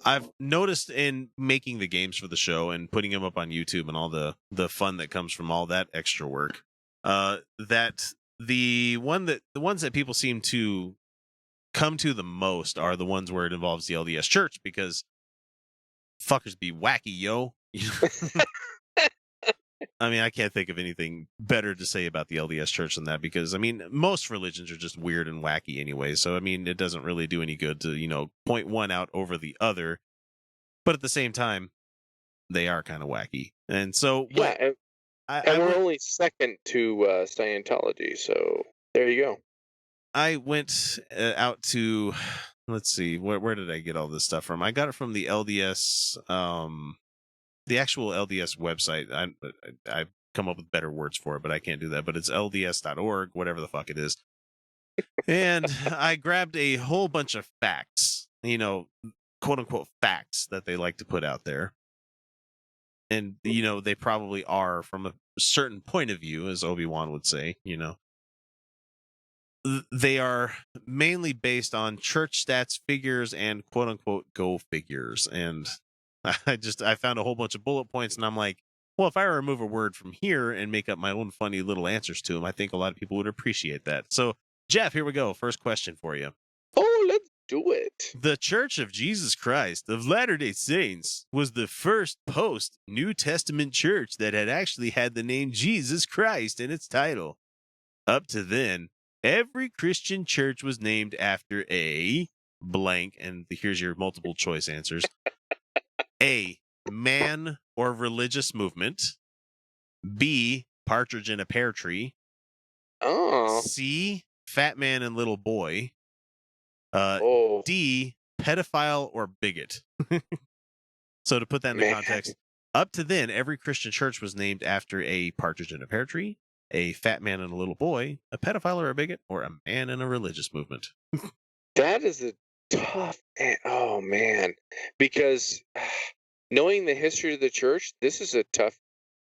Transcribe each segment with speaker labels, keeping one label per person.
Speaker 1: I've noticed in making the games for the show and putting them up on YouTube and all the fun that comes from all that extra work, that the ones that people seem to come to the most are the ones where it involves the LDS Church, because fuckers be wacky, yo. I mean, I can't think of anything better to say about the LDS Church than that, because, I mean, most religions are just weird and wacky anyway. So, I mean, it doesn't really do any good to, point one out over the other. But at the same time, they are kind of wacky. And so, what
Speaker 2: Yeah, and we're only second to Scientology, so there you go.
Speaker 1: I went out to, let's see, where did I get all this stuff from? I got it from the LDS, the actual LDS website. I've come up with better words for it, but I can't do that. But it's lds.org, whatever the fuck it is. And I grabbed a whole bunch of facts, quote unquote facts that they like to put out there. And, they probably are from a certain point of view, as Obi-Wan would say, They are mainly based on church stats, figures, and quote unquote go figures. And I found a whole bunch of bullet points, and I'm like, well, if I remove a word from here and make up my own funny little answers to them, I think a lot of people would appreciate that. So, Jeff, here we go. First question for you.
Speaker 2: Oh, let's do it.
Speaker 1: The Church of Jesus Christ of Latter-day Saints was the first post-New Testament church that had actually had the name Jesus Christ in its title. Up to then, every Christian church was named after a blank, and here's your multiple choice answers. A, man or religious movement. B, partridge in a pear tree.
Speaker 2: Oh.
Speaker 1: C, fat man and little boy. D, pedophile or bigot. So to put that into context, up to then, every Christian church was named after a partridge in a pear tree, a fat man and a little boy, a pedophile or a bigot, or a man in a religious movement.
Speaker 2: That is a tough, oh man, because knowing the history of the church, this is a tough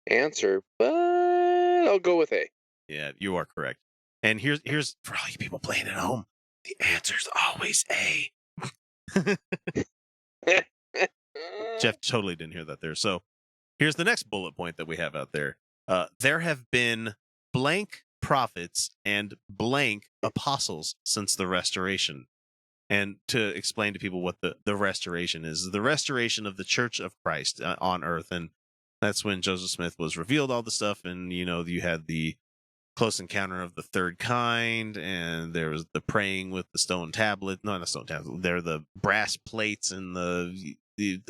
Speaker 2: answer, but I'll go with A.
Speaker 1: Yeah, you are correct. And here's for all you people playing at home, the answer's always A. Jeff totally didn't hear that there. So here's the next bullet point that we have out there. There have been blank prophets and blank apostles since the restoration. And to explain to people what the restoration is, the restoration of the Church of Christ on earth. And that's when Joseph Smith was revealed all the stuff. And, you had the close encounter of the third kind, and there was the praying with the stone tablet. No, not stone tablet. They're the brass plates and the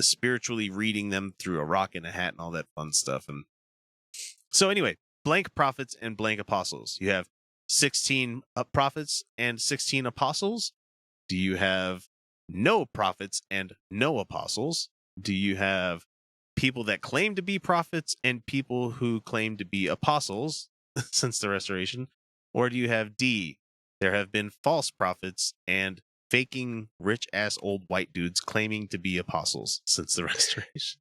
Speaker 1: spiritually reading them through a rock and a hat and all that fun stuff. And so anyway, blank prophets and blank apostles. You have 16 prophets and 16 apostles. Do you have no prophets and no apostles? Do you have people that claim to be prophets and people who claim to be apostles since the restoration? Or do you have D, there have been false prophets and faking rich ass old white dudes claiming to be apostles since the restoration?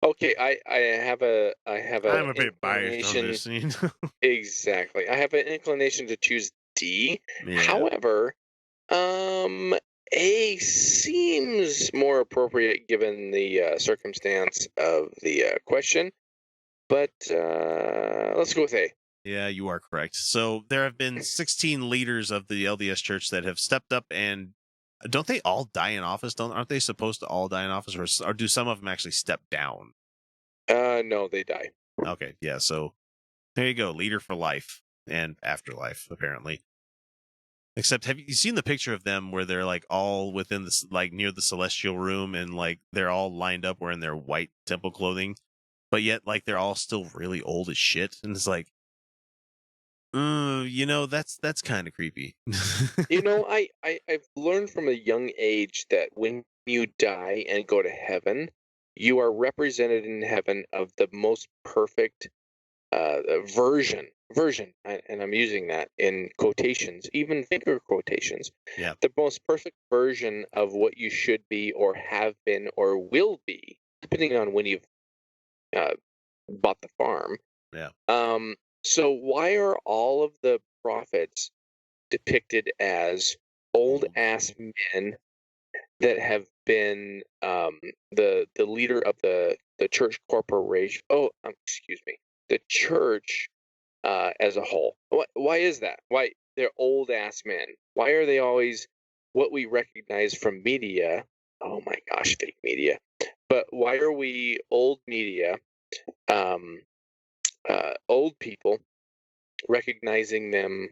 Speaker 2: Okay, I'm
Speaker 1: a bit biased on this.
Speaker 2: Exactly. I have an inclination to choose D.
Speaker 1: Yeah.
Speaker 2: However, A seems more appropriate given the circumstance of the question. But let's go with A.
Speaker 1: Yeah, you are correct. So there have been 16 leaders of the LDS Church that have stepped up, and don't they all die in office? Aren't they supposed to all die in office, or do some of them actually step down?
Speaker 2: No, they die.
Speaker 1: Okay, yeah. So there you go, leader for life and afterlife, apparently. Except, have you seen the picture of them where they're like all within this, like near the celestial room, and like they're all lined up wearing their white temple clothing, but yet like they're all still really old as shit, and it's like, that's kind of creepy.
Speaker 2: I've learned from a young age that when you die and go to heaven, you are represented in heaven of the most perfect version, and I'm using that in quotations, even finger quotations.
Speaker 1: Yeah.
Speaker 2: The most perfect version of what you should be or have been or will be, depending on when you've bought the farm.
Speaker 1: Yeah.
Speaker 2: So why are all of the prophets depicted as old ass men that have been the leader of the church corporation. Oh, excuse me, the church as a whole. Why is that? Why they're old ass men? Why are they always what we recognize from media? Oh my gosh, fake media. But why are we old media, um, old people, recognizing them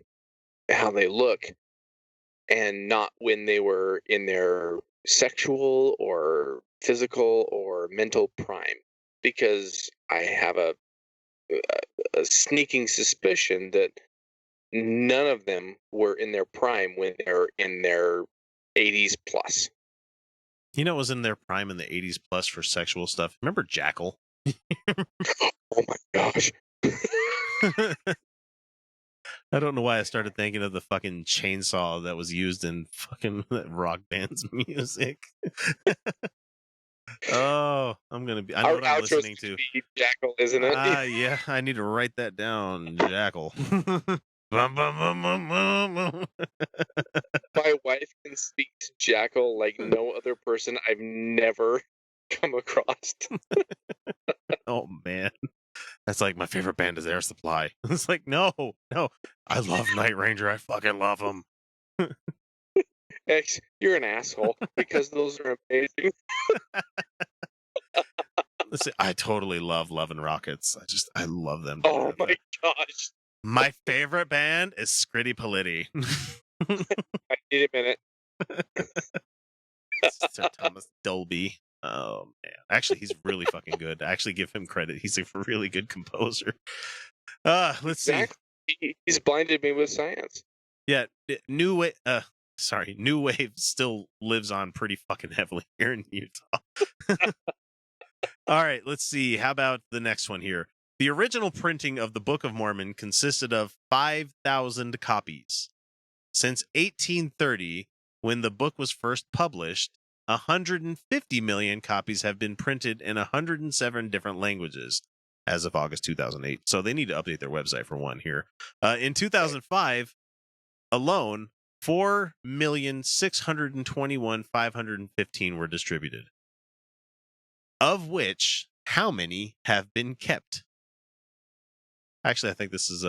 Speaker 2: how they look and not when they were in their sexual or physical or mental prime? Because I have a sneaking suspicion that none of them were in their prime when they're in their 80s plus.
Speaker 1: You know, it was in their prime in the 80s plus for sexual stuff. Remember Jackal?
Speaker 2: Oh my gosh.
Speaker 1: I don't know why I started thinking of the fucking chainsaw that was used in fucking Rock Band's music. Oh, I'm gonna be. I know
Speaker 2: Our
Speaker 1: what I'm
Speaker 2: outro's
Speaker 1: listening
Speaker 2: gonna
Speaker 1: to.
Speaker 2: be Jackal, isn't it?
Speaker 1: Yeah, I need to write that down. Jackal. Bum, bum, bum, bum, bum.
Speaker 2: My wife can speak to Jackal like no other person I've never come across.
Speaker 1: Oh man, that's like my favorite band is Air Supply. It's like no, I love Night Ranger. I fucking love them.
Speaker 2: X, you're an asshole because those are amazing.
Speaker 1: Listen, I totally love Love and Rockets. I love them.
Speaker 2: Oh my gosh.
Speaker 1: My favorite band is Scritti Politti.
Speaker 2: I need a minute.
Speaker 1: Sir Thomas Dolby. Oh man, actually, he's really fucking good. I actually give him credit. He's a really good composer. Let's see.
Speaker 2: He's blinded me with science.
Speaker 1: Yeah, New Wave. New Wave still lives on pretty fucking heavily here in Utah. All right, let's see. How about the next one here? The original printing of the Book of Mormon consisted of 5,000 copies. Since 1830, when the book was first published, 150 million copies have been printed in 107 different languages as of August 2008. So they need to update their website for one here. In 2005 alone, 4,621,515 were distributed. Of which, how many have been kept? Actually, I think this is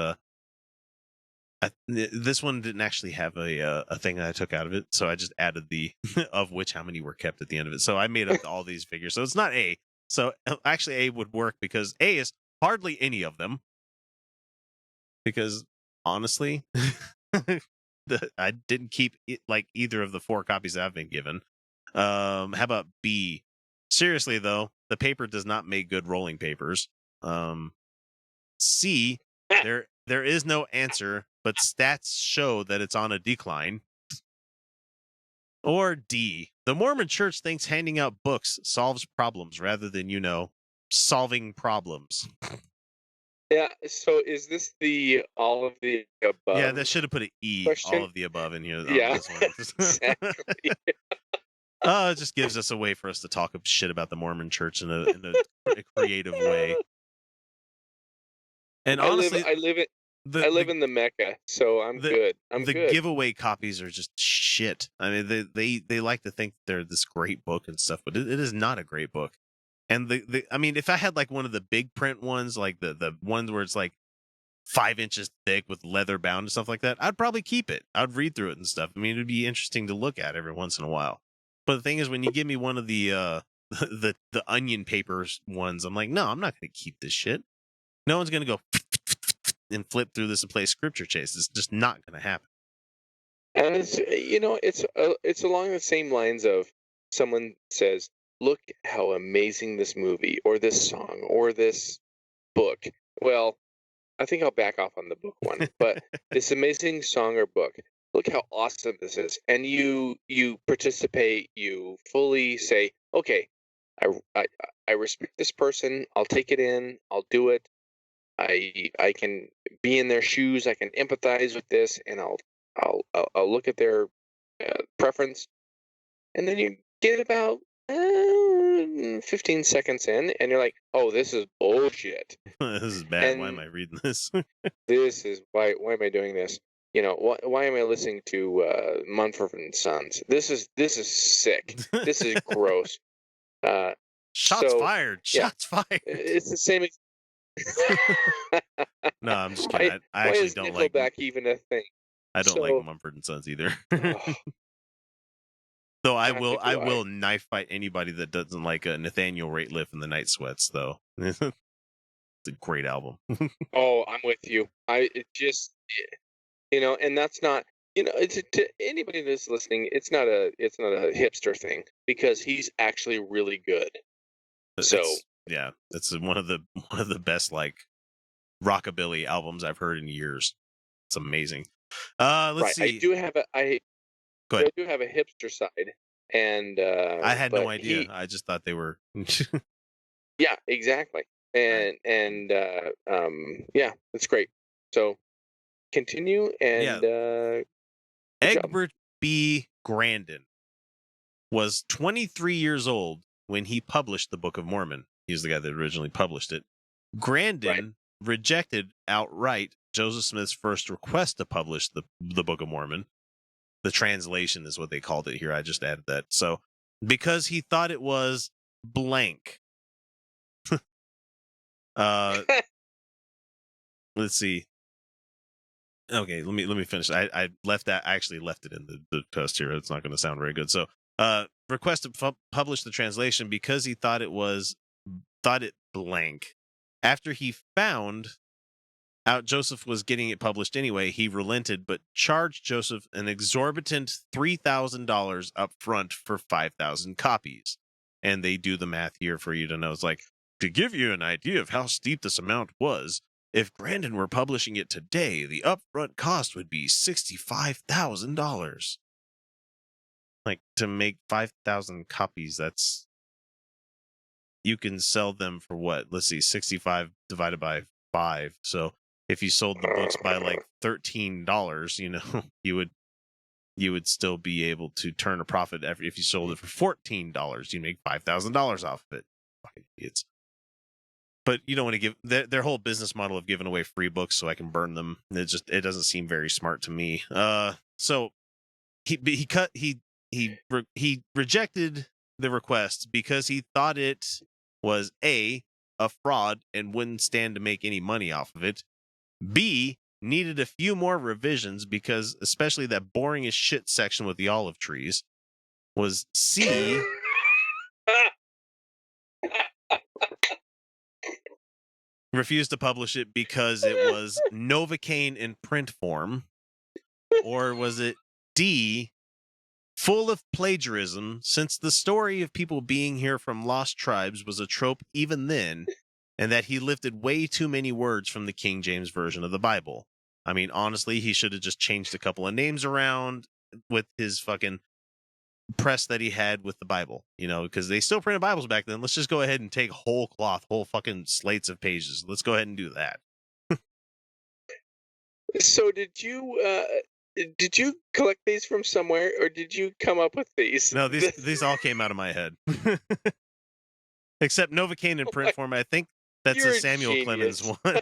Speaker 1: this one didn't actually have a thing that I took out of it, so I just added the of which how many were kept at the end of it. So I made up all these figures. So it's not A. So actually, A would work because A is hardly any of them. Because honestly, I didn't keep like either of the 4 copies that I've been given. How about B? Seriously though, the paper does not make good rolling papers. C, there is no answer, but stats show that it's on a decline. Or D, the Mormon Church thinks handing out books solves problems rather than, solving problems.
Speaker 2: Yeah, so is this the all of the above?
Speaker 1: Yeah, that should have put an E,
Speaker 2: question?
Speaker 1: all of the above in here.
Speaker 2: Yeah,
Speaker 1: This one.
Speaker 2: exactly.
Speaker 1: It just gives us a way for us to talk shit about the Mormon Church in a creative way. And honestly,
Speaker 2: I live in the Mecca, so I'm good. I'm
Speaker 1: the
Speaker 2: good.
Speaker 1: giveaway copies are just shit. I mean, they like to think they're this great book and stuff, but it is not a great book. And I mean, if I had like one of the big print ones, like the ones where it's like 5 inches thick with leather bound and stuff like that, I'd probably keep it. I'd read through it and stuff. I mean, it'd be interesting to look at every once in a while. But the thing is, when you give me one of the the onion papers ones, I'm like, no, I'm not going to keep this shit. No one's going to go and flip through this and play scripture chase. It's just not going to happen.
Speaker 2: And it's along the same lines of someone says, "Look how amazing this movie or this song or this book." Well, I think I'll back off on the book one, but this amazing song or book. Look how awesome this is, and you participate. You fully say, "Okay, I respect this person. I'll take it in. I'll do it. I can be in their shoes. I can empathize with this, and I'll look at their preference." And then you get about 15 seconds in, and you're like, "Oh, this is bullshit.
Speaker 1: This is bad. Why am I reading this?"
Speaker 2: This is why am I doing this?" why am I listening to Mumford and Sons? This is sick. This is gross.
Speaker 1: Shots
Speaker 2: So
Speaker 1: fired.
Speaker 2: yeah,
Speaker 1: Shots fired.
Speaker 2: it's the same.
Speaker 1: No, I'm just kidding. I
Speaker 2: Why
Speaker 1: actually
Speaker 2: is
Speaker 1: don't like.
Speaker 2: Nickelback even a thing?
Speaker 1: I don't like
Speaker 2: So,
Speaker 1: Mumford and Sons either.
Speaker 2: oh,
Speaker 1: Though I
Speaker 2: neither
Speaker 1: I
Speaker 2: do I.
Speaker 1: will knife fight anybody that doesn't like Nathaniel Rateliff and the Night Sweats. Though it's a great album.
Speaker 2: Oh, I'm with you. It just, and that's not, it's to anybody that's listening. It's not a hipster thing because he's actually really good. So
Speaker 1: It's one of the best like rockabilly albums I've heard in years. It's amazing. Let's see.
Speaker 2: I do have
Speaker 1: Go ahead.
Speaker 2: I do have a hipster side, and
Speaker 1: I had no
Speaker 2: but
Speaker 1: idea. I just thought they were.
Speaker 2: Yeah, exactly. And yeah, it's great. So continue and good job.
Speaker 1: Egbert B. Grandin was 23 years old when he published the Book of Mormon. He's the guy that originally published it. Grandin rejected outright Joseph Smith's first request to publish the Book of Mormon. The translation is what they called it here. I just added that. So because he thought it was blank. Let's see. Okay, let me finish. I left that. I actually left it in the test here. It's not going to sound very good. So, request to publish the translation because he thought it blank. After he found out Joseph was getting it published anyway, he relented, but charged Joseph an exorbitant $3,000 up front for 5,000 copies. And they do the math here for you to know. It's like, to give you an idea of how steep this amount was, if Grandin were publishing it today, the upfront cost would be $65,000. Like, to make 5,000 copies, you can sell them for what? Let's see, 65 divided by 5. So if you sold the books by like $13, you would still be able to turn a profit. If you sold it for $14, you make $5,000 off of it. Fucking idiots. But you don't want to give their whole business model of giving away free books so I can burn them. It doesn't seem very smart to me. So he rejected the request because he thought it was a fraud and wouldn't stand to make any money off of it. B, needed a few more revisions because especially that boring as shit section with the olive trees. Was C, refused to publish it because it was Novocaine in print form? Or was it D, full of plagiarism, since the story of people being here from lost tribes was a trope even then, and that he lifted way too many words from the King James Version of the Bible? I mean, honestly, he should have just changed a couple of names around with his fucking press that he had with the Bible, because they still printed Bibles back then. Let's just go ahead and take whole fucking slates of pages. Let's go ahead and do that.
Speaker 2: So did you collect these from somewhere, or did you come up with these?
Speaker 1: No, these all came out of my head. Except Novocaine in print form. I think that's a Samuel Clemens one.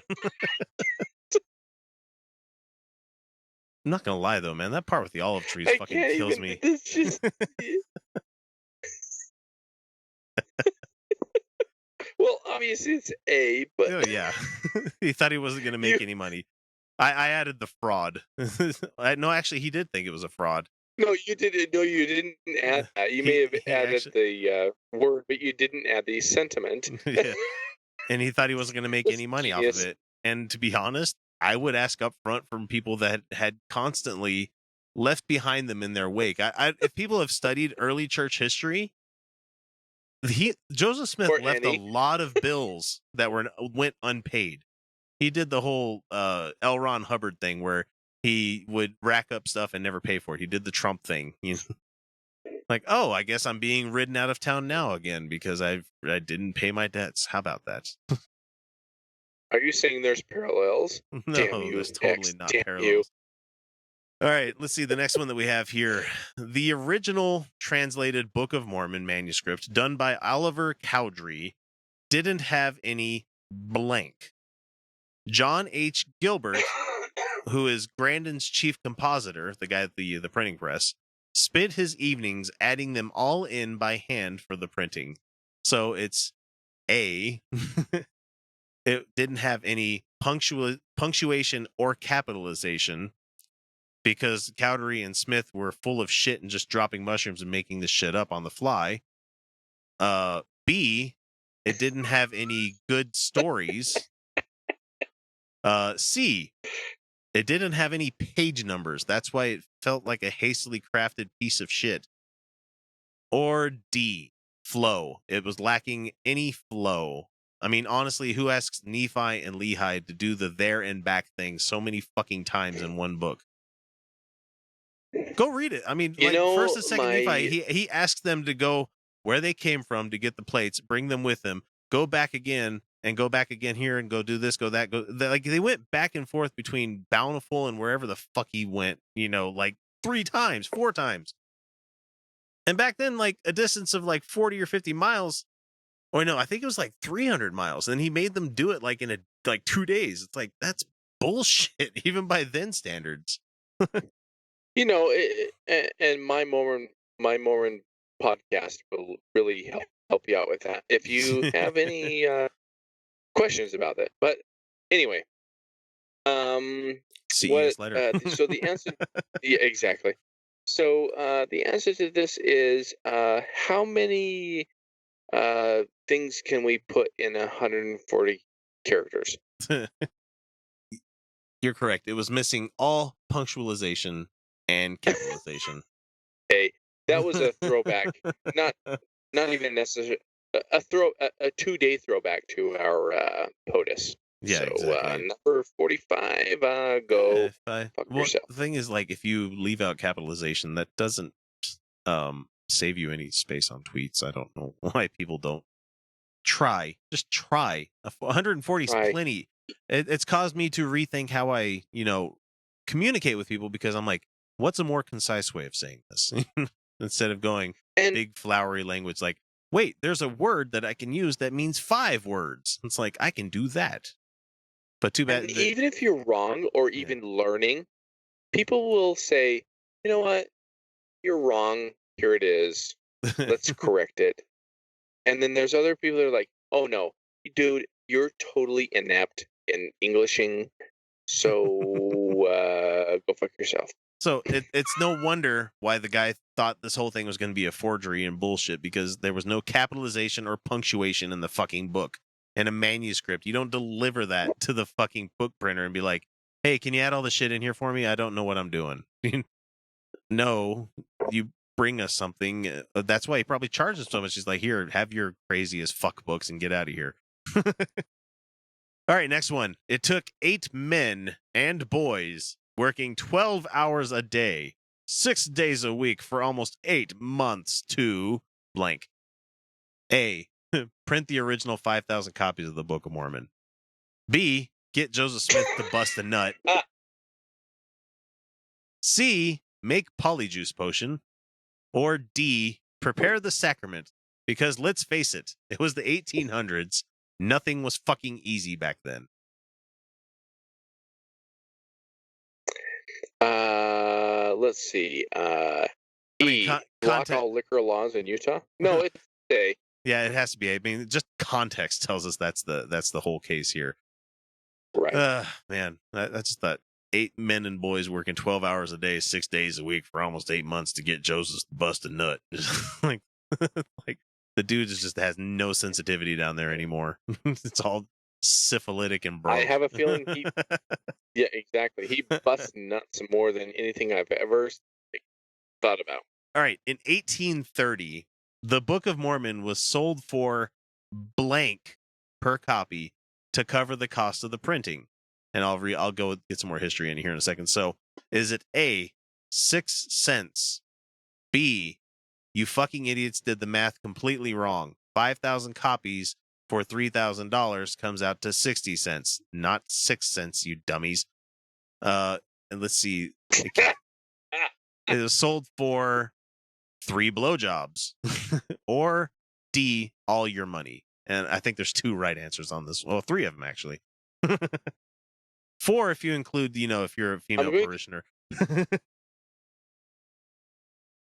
Speaker 1: I'm not gonna lie though, man. That part with the olive trees fucking kills me.
Speaker 2: It's just... Well, obviously it's A, but
Speaker 1: oh yeah, he thought he wasn't gonna make any money. I added the fraud. No, actually, he did think it was a fraud.
Speaker 2: No, you didn't. No, you didn't add that. You may have added the word, but you didn't add the sentiment.
Speaker 1: Yeah. And he thought he wasn't going to make any money off of it. And to be honest, I would ask up front from people that had constantly left behind them in their wake. If people have studied early church history, Joseph Smith left a lot of bills that went unpaid. He did the whole L. Ron Hubbard thing where he would rack up stuff and never pay for it. He did the Trump thing. Like, oh, I guess I'm being ridden out of town now again because I didn't pay my debts. How about that?
Speaker 2: Are you saying there's parallels?
Speaker 1: No, there's totally not parallels.
Speaker 2: You.
Speaker 1: All right, let's see the next one that we have here. The original translated Book of Mormon manuscript done by Oliver Cowdery didn't have any blank. John H. Gilbert who is Grandin's chief compositor, the guy at the printing press, spent his evenings adding them all in by hand for the printing. So it's A, it didn't have any punctuation or capitalization because Cowdery and Smith were full of shit and just dropping mushrooms and making this shit up on the fly. B, it didn't have any good stories. C, it didn't have any page numbers. That's why it felt like a hastily crafted piece of shit. Or D, flow. It was lacking any flow. I mean, honestly, who asks Nephi and Lehi to do the there and back thing so many fucking times in one book? Go read it. I mean,
Speaker 2: You
Speaker 1: like
Speaker 2: know,
Speaker 1: first and second
Speaker 2: my
Speaker 1: Nephi, he asks them to go where they came from to get the plates, bring them with them, go back again and go back again here and go do this, go that, go. Like they went back and forth between Bountiful and wherever the fuck he went, like 3 times, 4 times. And back then, like a distance of like 40 or 50 miles, or no, I think it was like 300 miles. And he made them do it like in 2 days. It's like, that's bullshit, even by then standards.
Speaker 2: you know, and my Mormon podcast will really help you out with that if you have any questions about that. But anyway,
Speaker 1: See you guys later.
Speaker 2: so the answer, yeah, exactly. So the answer to this is how many things can we put in 140 characters?
Speaker 1: You're correct. It was missing all punctualization and capitalization.
Speaker 2: Hey, that was a throwback. Not even necessary. A 2-day throwback to our POTUS.
Speaker 1: Yeah,
Speaker 2: so,
Speaker 1: exactly.
Speaker 2: Number 45, go fuck yourself.
Speaker 1: The thing is, like, if you leave out capitalization, that doesn't save you any space on tweets. I don't know why people don't try. Just try. 140 is plenty. It's caused me to rethink how I, communicate with people, because I'm like, what's a more concise way of saying this? Instead of going big flowery language, like, wait, there's a word that I can use that means 5 words. It's like, I can do that. But too bad.
Speaker 2: Even if you're wrong or even learning, people will say, you know what? You're wrong. Here it is. Let's correct it. And then there's other people that are like, oh no, dude, you're totally inept in Englishing. So go fuck yourself.
Speaker 1: So it's no wonder why the guy thought this whole thing was going to be a forgery and bullshit, because there was no capitalization or punctuation in the fucking book. In a manuscript, you don't deliver that to the fucking book printer and be like, hey, can you add all the shit in here for me? I don't know what I'm doing. No, you bring us something. That's why he probably charges so much. He's like, here, have your crazy as fuck books and get out of here. All right, next one. It took 8 men and boys working 12 hours a day, 6 days a week for almost 8 months to blank. A, print the original 5,000 copies of the Book of Mormon. B, get Joseph Smith to bust a nut. C, make polyjuice potion. Or D, prepare the sacrament. Because let's face it, it was the 1800s. Nothing was fucking easy back then.
Speaker 2: Let's see. Block all liquor laws in Utah? No, it's A.
Speaker 1: Yeah, it has to be. I mean, just context tells us that's the whole case here.
Speaker 2: Right.
Speaker 1: Man, that's just that 8 men and boys working 12 hours a day, 6 days a week for almost 8 months to get Joseph to bust a nut. like the dude just has no sensitivity down there anymore. It's all syphilitic and broke.
Speaker 2: I have a feeling he. Yeah, exactly. He busts nuts more than anything I've ever thought about.
Speaker 1: All right, in 1830, the Book of Mormon was sold for blank per copy to cover the cost of the printing. And I'll go get some more history in here in a second. So, is it A, 6 cents? B, you fucking idiots did the math completely wrong. 5,000 copies for $3,000 comes out to 60 cents, not 6 cents, you dummies. And let's see. It was sold for 3 blowjobs. Or D, all your money. And I think there's 2 right answers on this. Well, 3 of them, actually. 4 if you include, if you're a female
Speaker 2: going to-
Speaker 1: parishioner.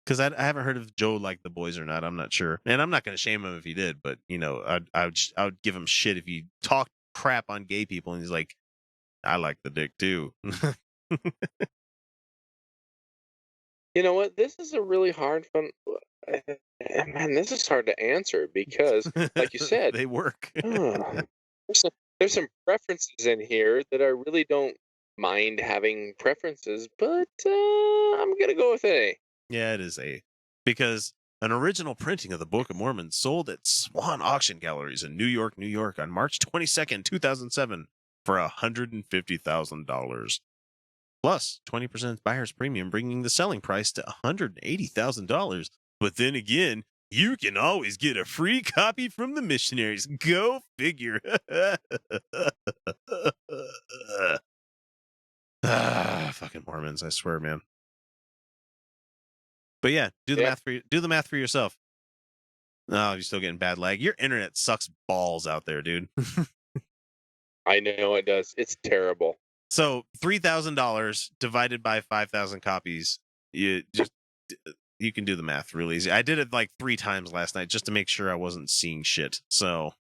Speaker 1: Because I haven't heard if Joe liked the boys or not. I'm not sure, and I'm not going to shame him if he did. But I would give him shit if he talked crap on gay people, and he's like, I like the dick too.
Speaker 2: You know what? This is a really hard one. Man, this is hard to answer because, like you said,
Speaker 1: they work.
Speaker 2: there's some preferences in here that I really don't mind having preferences, but I'm gonna go with A.
Speaker 1: Yeah, it is A, because an original printing of the Book of Mormon sold at Swan Auction Galleries in New York, New York, on March 22nd, 2007, for $150,000. Plus 20% buyer's premium, bringing the selling price to $180,000. But then again, you can always get a free copy from the missionaries. Go figure. Fucking Mormons, I swear, man. But yeah, do the math for yourself. Oh, you're still getting bad lag. Your internet sucks balls out there, dude.
Speaker 2: I know it does. It's terrible.
Speaker 1: So $3,000 divided by 5,000 copies. You can do the math real easy. I did it like 3 times last night just to make sure I wasn't seeing shit. So,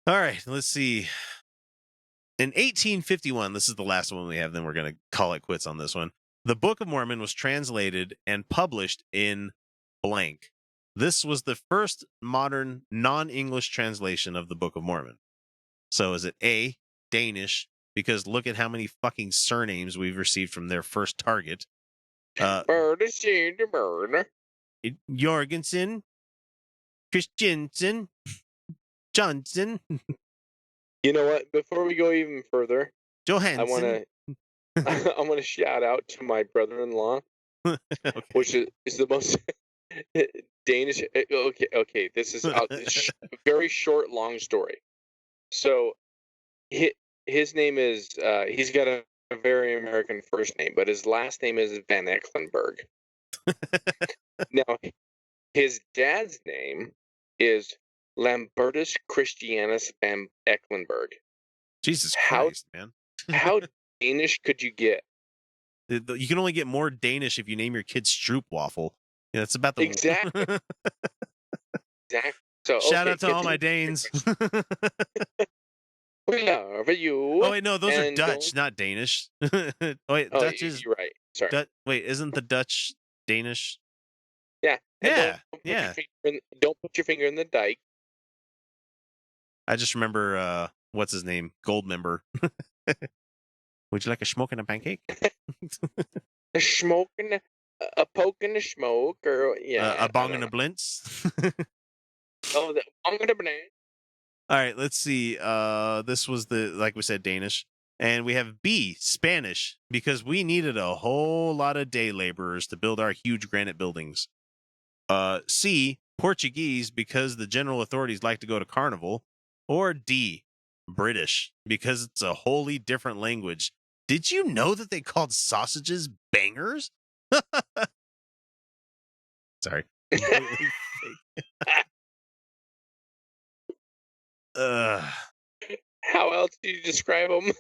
Speaker 1: all right, let's see. In 1851, this is the last one we have. Then we're gonna call it quits on this one. The Book of Mormon was translated and published in blank. This was the first modern non-English translation of the Book of Mormon. So is it A, Danish? Because look at how many fucking surnames we've received from their first target. Jorgensen, Christiansen, Johnson.
Speaker 2: You know what? Before we go even further,
Speaker 1: Johansson.
Speaker 2: I want to shout out to my brother-in-law,
Speaker 1: Okay.
Speaker 2: which is the most Danish. Okay. This is a very short, long story. So, his name is he's got a very American first name, but his last name is Van Ecklenburg. Now, his dad's name is Lambertus Christianus Van Ecklenburg.
Speaker 1: Jesus Christ, man.
Speaker 2: How Danish could you get?
Speaker 1: You can only get more Danish if you name your kid Stroopwafel. Yeah, that's about the
Speaker 2: Exactly. Exactly. So,
Speaker 1: shout out to all my Danes.
Speaker 2: We love you.
Speaker 1: Oh wait, no, those are Dutch, not Danish. Oh wait, Dutch is.
Speaker 2: You're right. Sorry.
Speaker 1: Wait, isn't the Dutch Danish?
Speaker 2: Yeah.
Speaker 1: Yeah.
Speaker 2: Don't put your finger in the dike.
Speaker 1: I just remember what's his name, Goldmember. Would you like a smoke and a pancake?
Speaker 2: A smoke and a poke in the smoke, or
Speaker 1: a bong and a blintz.
Speaker 2: Oh, the bong and a blintz.
Speaker 1: All right, let's see. This was like we said, Danish. And we have B, Spanish, because we needed a whole lot of day laborers to build our huge granite buildings. C, Portuguese, because the general authorities like to go to carnival. Or D, British, because it's a wholly different language. Did you know that they called sausages bangers? Sorry.
Speaker 2: How else do you describe them?